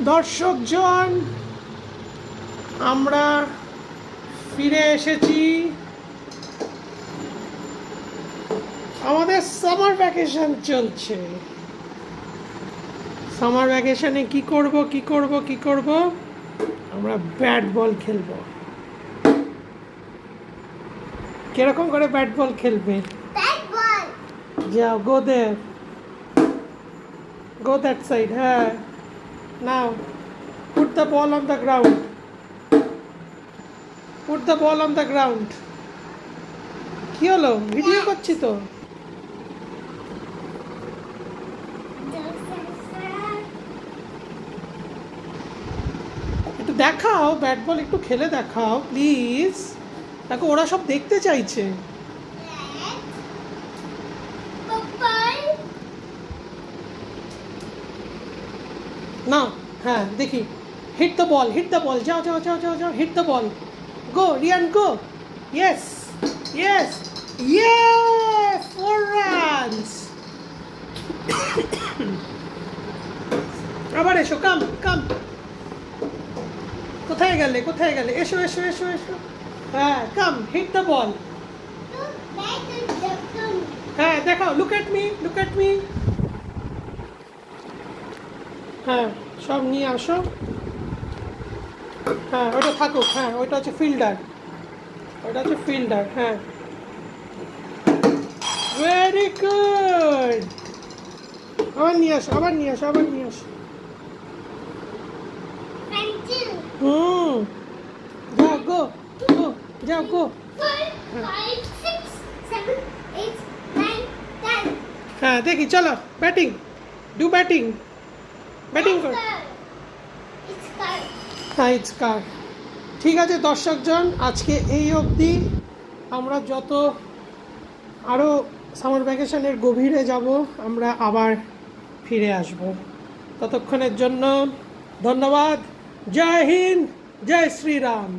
দর্শকজন, আমরা ফিরে এসেছি আমাদের সামার ভ্যাকেশন চলছে। সামার ভ্যাকেশনে কি করব? আমরা ব্যাট বল খেলবো। কিরকম করে ব্যাট বল খেলবে? যাও, go that side. হ্যাঁ, now put the ball on the ground. কি হলো? ভিডিও করছি তো। একটু দেখাও, ব্যাট বল একটু খেলে দেখাও প্লিজ। দেখো, ওরা সব দেখতে চাইছে। না, হ্যাঁ, দেখি। হিট দ্য বল, যাও, hit the ball. Go Riyan, go. Yes, 4 runs. আবার এসো, কাম। কোথায় গেলে? এসো। হ্যাঁ, কাম, হিট দ্য বল। হ্যাঁ, দেখাও, লুক এট মি। হ্যাঁ, সব নিয়ে আসো। হ্যাঁ, ওটা থাকুক। হ্যাঁ, ওইটা হচ্ছে ফিল্ডার। হ্যাঁ, ভেরি গুড। আবার নিয়ে আসো। যাও, গো। 4, 5, 6, 7, 8, 9, 10. হ্যাঁ, দেখি, চলো ব্যাটিং কর। হ্যাঁ, ইটস কার। ঠিক আছে দর্শকজন, আজকে এই অবধি। আমরা যত আরও সামার ভ্যাকেশনের গভীরে যাব, আমরা আবার ফিরে আসব। ততক্ষণের জন্য ধন্যবাদ। জয় হিন্দ, জয় শ্রীরাম।